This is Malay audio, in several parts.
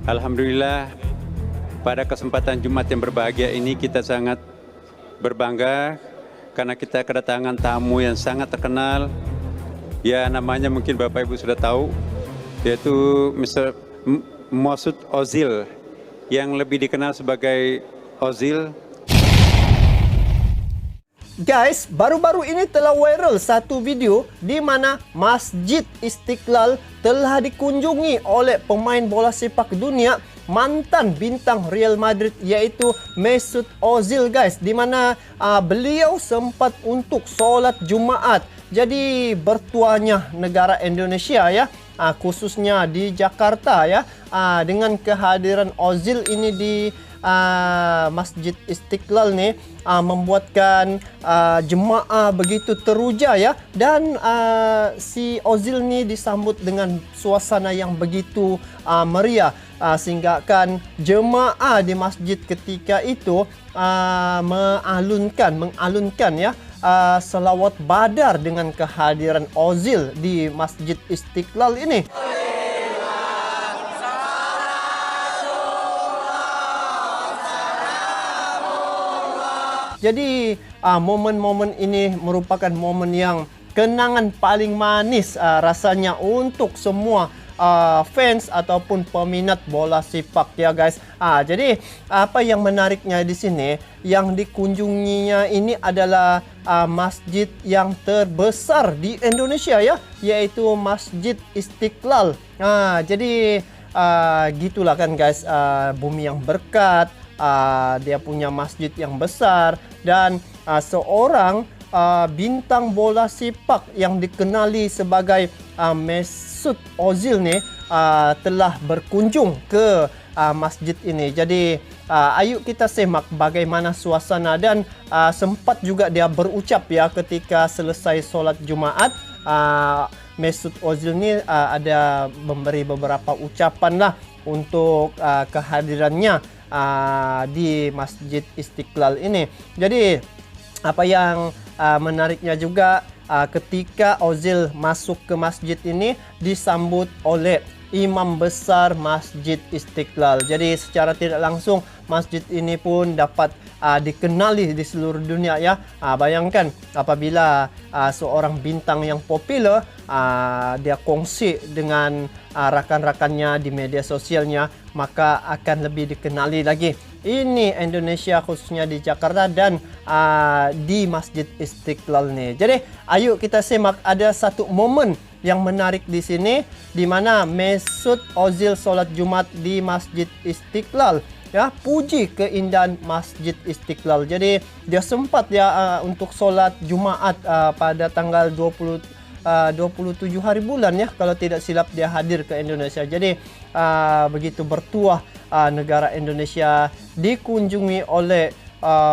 Alhamdulillah, pada kesempatan Jumat yang berbahagia ini kita sangat berbangga karena kita kedatangan tamu yang sangat terkenal. Ya, namanya mungkin Bapak Ibu sudah tahu, yaitu Mr. Mesut Ozil, yang lebih dikenal sebagai Ozil. Guys, baru-baru ini telah viral satu video di mana Masjid Istiqlal telah dikunjungi oleh pemain bola sepak dunia, mantan bintang Real Madrid, yaitu Mesut Ozil, guys, di mana beliau sempat untuk solat Jumaat. Jadi bertuahnya negara Indonesia ya, khususnya di Jakarta ya, dengan kehadiran Ozil ini di Masjid Istiqlal nih membuatkan jemaah begitu teruja ya, dan si Ozil nih disambut dengan suasana yang begitu meriah, sehingga kan jemaah di masjid ketika itu mengalunkan ya selawat badar dengan kehadiran Ozil di Masjid Istiqlal ini. Jadi momen-momen ini merupakan momen yang kenangan paling manis rasanya untuk semua fans ataupun peminat bola sepak ya, guys. Jadi apa yang menariknya di sini, yang dikunjunginya ini adalah masjid yang terbesar di Indonesia ya, yaitu Masjid Istiqlal. Jadi gitulah kan, guys, bumi yang berkat. Dia punya masjid yang besar, dan seorang bintang bola sepak yang dikenali sebagai Mesut Ozil nih telah berkunjung ke masjid ini. Jadi ayo kita semak bagaimana suasana, dan sempat juga dia berucap ya ketika selesai solat Jumaat. Mesut Ozil ini ada memberi beberapa ucapan lah untuk kehadirannya di Masjid Istiqlal ini. Jadi apa yang menariknya juga, ketika Ozil masuk ke masjid ini disambut oleh imam besar Masjid Istiqlal. Jadi secara tidak langsung masjid ini pun dapat dikenali di seluruh dunia ya. Bayangkan apabila seorang bintang yang populer dia kongsi dengan rakan-rakannya di media sosialnya, maka akan lebih dikenali lagi. Ini Indonesia, khususnya di Jakarta dan di Masjid Istiqlal nih. Jadi ayo kita semak, ada satu momen yang menarik di sini, di mana Mesut Ozil solat Jumat di Masjid Istiqlal ya, puji keindahan Masjid Istiqlal. Jadi dia sempat ya untuk solat Jumaat pada tanggal 27 hari bulan ya, kalau tidak silap dia hadir ke Indonesia. Jadi begitu bertuah negara Indonesia dikunjungi oleh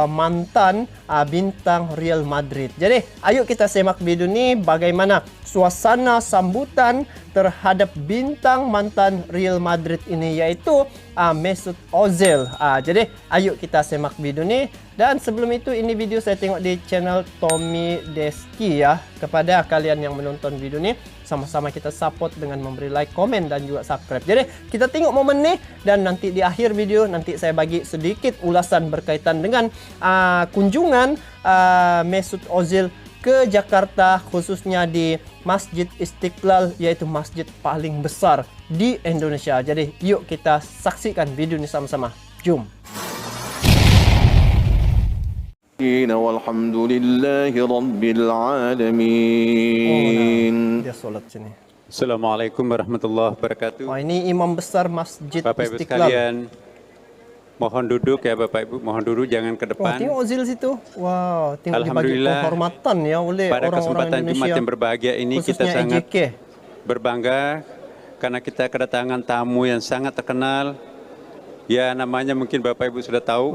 mantan bintang Real Madrid. Jadi ayo kita semak video ini bagaimana suasana sambutan terhadap bintang mantan Real Madrid ini, yaitu Mesut Ozil. Jadi ayo kita semak video ini. Dan sebelum itu, ini video saya tengok di channel Tommy Deski ya. Kepada kalian yang menonton video ini, sama-sama kita support dengan memberi like, komen, dan juga subscribe. Jadi kita tengok momen ini, dan nanti di akhir video nanti saya bagi sedikit ulasan berkaitan dengan kunjungan Mesut Ozil ke Jakarta, khususnya di Masjid Istiqlal, yaitu masjid paling besar di Indonesia. Jadi yuk kita saksikan video ini sama-sama. Jom. Walhamdulillahi Rabbil Alamin. Dia solat sini. Assalamualaikum warahmatullahi wabarakatuh. Ini imam besar Masjid Bapak Ibu Istiqlal. sekalian, mohon duduk ya Bapak Ibu, mohon duduk, jangan ke depan. Tengok Ozil situ. Wow, tengok dibagi Alhamdulillah, penghormatan ya oleh pada orang-orang kesempatan Indonesia. Jumat yang berbahagia ini kita khususnya sangat EJK. berbangga karena kita kedatangan tamu yang sangat terkenal. Ya, namanya mungkin Bapak Ibu sudah tahu,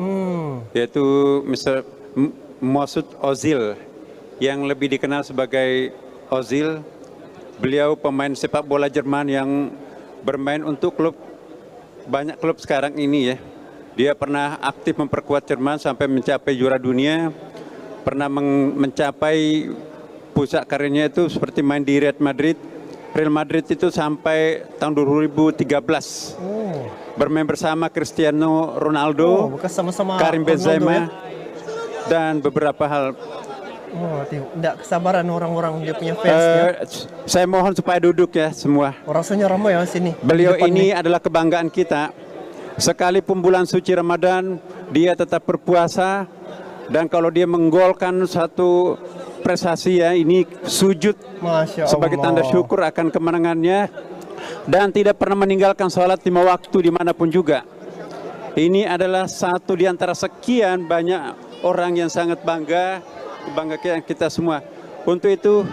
yaitu Mr. Mesut Ozil, yang lebih dikenal sebagai Ozil. Beliau pemain sepak bola Jerman yang bermain untuk banyak klub sekarang ini ya. Dia pernah aktif memperkuat Jerman sampai mencapai juara dunia, pernah mencapai pusat karirnya itu seperti main di Real Madrid itu sampai tahun 2013. bermain bersama Cristiano Oh, Ronaldo, bekas sama-sama Karim Ronaldo, ya. Benzema, dan beberapa hal. Oh, tengok. Tidak kesabaran orang-orang dia punya fans ya. Saya mohon supaya duduk ya semua. Oh, rasanya ramai ya sini. Beliau Di depan ini nih. adalah kebanggaan kita. Sekalipun bulan suci Ramadan, dia tetap berpuasa. Dan kalau dia menggolkan satu prestasi ya, ini sujud Masya sebagai Allah. tanda syukur akan kemenangannya. Dan tidak pernah meninggalkan sholat 5 waktu dimanapun juga. Ini adalah satu di antara sekian banyak orang yang sangat bangga kita semua. Untuk itu,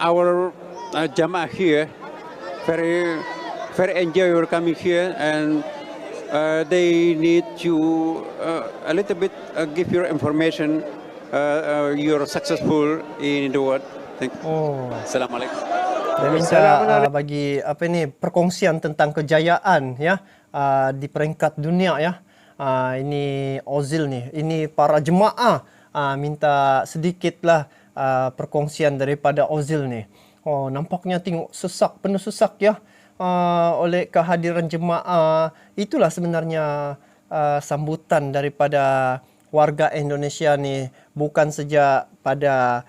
our jamaah here very enjoy your coming here, and they need to a little bit give your information. You're successful in the world. Thank you. Oh. Assalamualaikum. Dia minta bagi apa ini perkongsian tentang kejayaan ya di peringkat dunia ya. Ini Ozil nih, ini para jemaah minta sedikitlah perkongsian daripada Ozil nih. Oh, nampaknya tengok sesak, penuh sesak ya oleh kehadiran jemaah. Itulah sebenarnya sambutan daripada warga Indonesia nih, bukan saja pada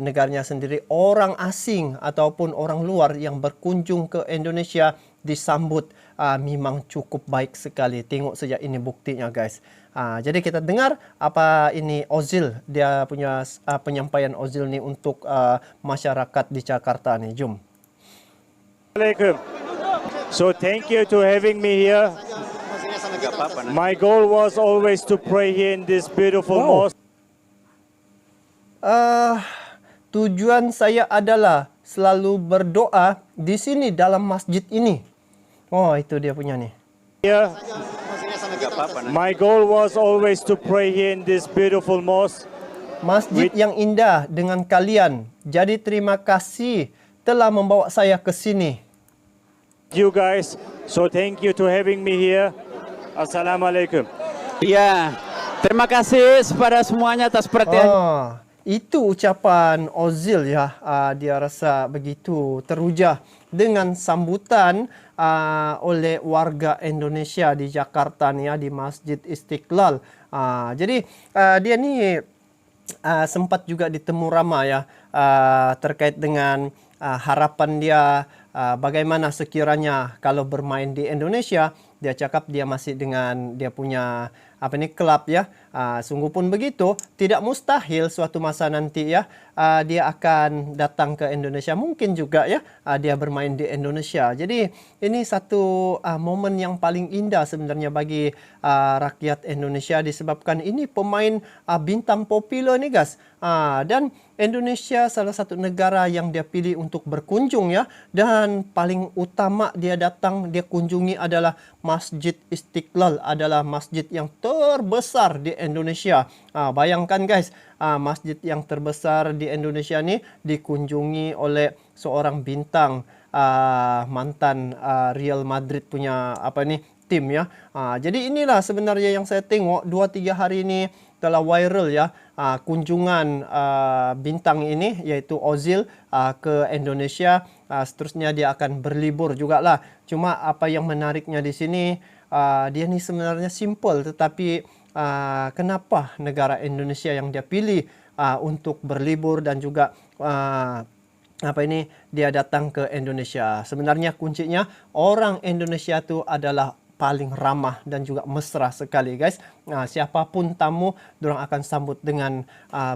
negaranya sendiri, orang asing ataupun orang luar yang berkunjung ke Indonesia disambut memang cukup baik sekali. Tengok saja ini buktinya guys. Jadi kita dengar apa ini Ozil, dia punya penyampaian Ozil nih untuk masyarakat di Jakarta nih. Jom. Assalamualaikum. So thank you to having me here. My goal was always to pray here in this beautiful mosque. Tujuan saya adalah selalu berdoa di sini dalam masjid ini. Oh, itu dia punya nih. Here. My goal was always to pray here in this beautiful mosque. Masjid yang indah dengan kalian. Jadi terima kasih telah membawa saya ke sini. You guys. So thank you to having me here. Assalamualaikum. Ya, terima kasih kepada semuanya atas perhatian. Itu ucapan Ozil ya. Dia rasa begitu teruja dengan sambutan oleh warga Indonesia di Jakarta nih ya, di Masjid Istiqlal. Jadi dia ni sempat juga ditemu Rama ya terkait dengan harapan dia bagaimana sekiranya kalau bermain di Indonesia. Dia cakap dia masih dengan dia punya apa ni klub ya. Sungguh pun begitu, tidak mustahil suatu masa nanti ya dia akan datang ke Indonesia, mungkin juga ya dia bermain di Indonesia. Jadi ini satu momen yang paling indah sebenarnya bagi rakyat Indonesia, disebabkan ini pemain bintang popular nih guys. Dan Indonesia salah satu negara yang dia pilih untuk berkunjung ya, dan paling utama dia datang, dia kunjungi adalah Masjid Istiqlal, adalah masjid yang terbesar di Indonesia. Bayangkan guys, masjid yang terbesar di Indonesia ni dikunjungi oleh seorang bintang mantan Real Madrid punya apa ni tim ya. Jadi inilah sebenarnya yang saya tengok 2-3 hari ini telah viral ya, kunjungan bintang ini yaitu Ozil ke Indonesia. Seterusnya dia akan berlibur jugalah. Cuma apa yang menariknya di sini, dia ni sebenarnya simple, tetapi kenapa negara Indonesia yang dia pilih untuk berlibur dan juga apa ini dia datang ke Indonesia. Sebenarnya kuncinya orang Indonesia itu adalah paling ramah dan juga mesra sekali guys. Siapapun tamu, diorang akan sambut dengan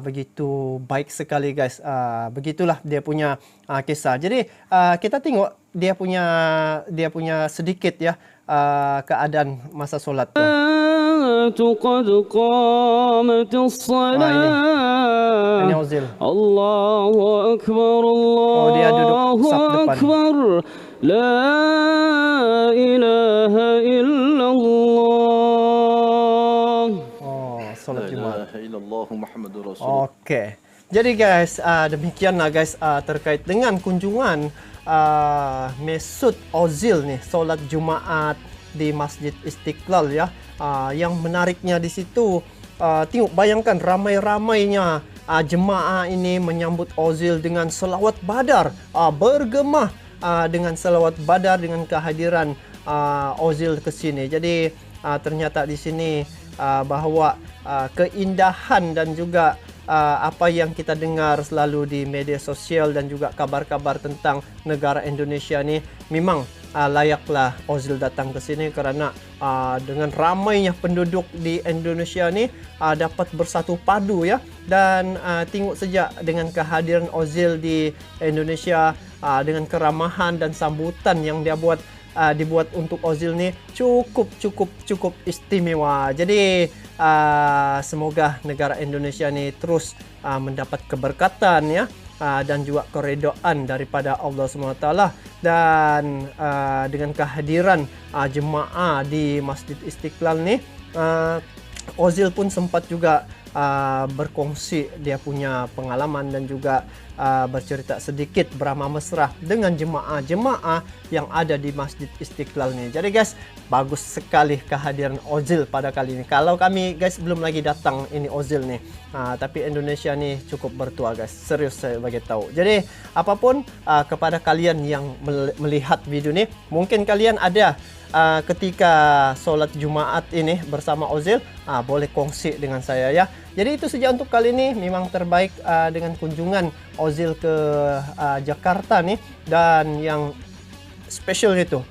begitu baik sekali guys. Begitulah dia punya kisah. Jadi kita tengok dia punya sedikit ya keadaan masa solat tu. قد قامت الصلاة Ini Ozil. الله أكبر dia duduk saf الله depan. أكبر لا إله إلا الله. Solat Jumaat. Muhammadur Okey. Jadi guys, demikianlah guys terkait dengan kunjungan Mesut Ozil nih solat Jumaat di Masjid Istiqlal ya. Yang menariknya di situ, tengok bayangkan ramai-ramainya jemaah ini menyambut Ozil dengan selawat badar, bergema dengan selawat badar dengan kehadiran Ozil ke sini. Jadi ternyata di sini bahawa keindahan dan juga apa yang kita dengar selalu di media sosial dan juga kabar-kabar tentang negara Indonesia ni, memang layaklah Ozil datang ke sini kerana dengan ramainya penduduk di Indonesia ni dapat bersatu padu ya, dan tengok saja dengan kehadiran Ozil di Indonesia, dengan keramahan dan sambutan yang dia dibuat untuk Ozil ni cukup istimewa. Jadi semoga negara Indonesia ni terus mendapat keberkatan ya, dan juga keredaan daripada Allah SWT. Dan dengan kehadiran jemaah di Masjid Istiqlal ni, Ozil pun sempat juga berkongsi dia punya pengalaman dan juga bercerita sedikit beramah mesra dengan jemaah-jemaah yang ada di Masjid Istiqlal ni. Jadi guys, bagus sekali kehadiran Ozil pada kali ini. Kalau kami guys belum lagi datang ini Ozil ni, tapi Indonesia ni cukup bertuah guys, serius saya bagi tahu. Jadi apapun kepada kalian yang melihat video ni, mungkin kalian ada ketika solat Jumaat ini bersama Ozil, boleh kongsi dengan saya ya. Jadi itu saja untuk kali ini. Memang terbaik dengan kunjungan Ozil ke Jakarta nih, dan yang spesial itu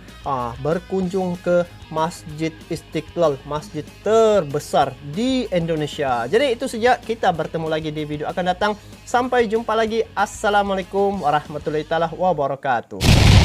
berkunjung ke Masjid Istiqlal, masjid terbesar di Indonesia. Jadi itu saja, kita bertemu lagi di video akan datang. Sampai jumpa lagi. Assalamualaikum warahmatullahi wabarakatuh.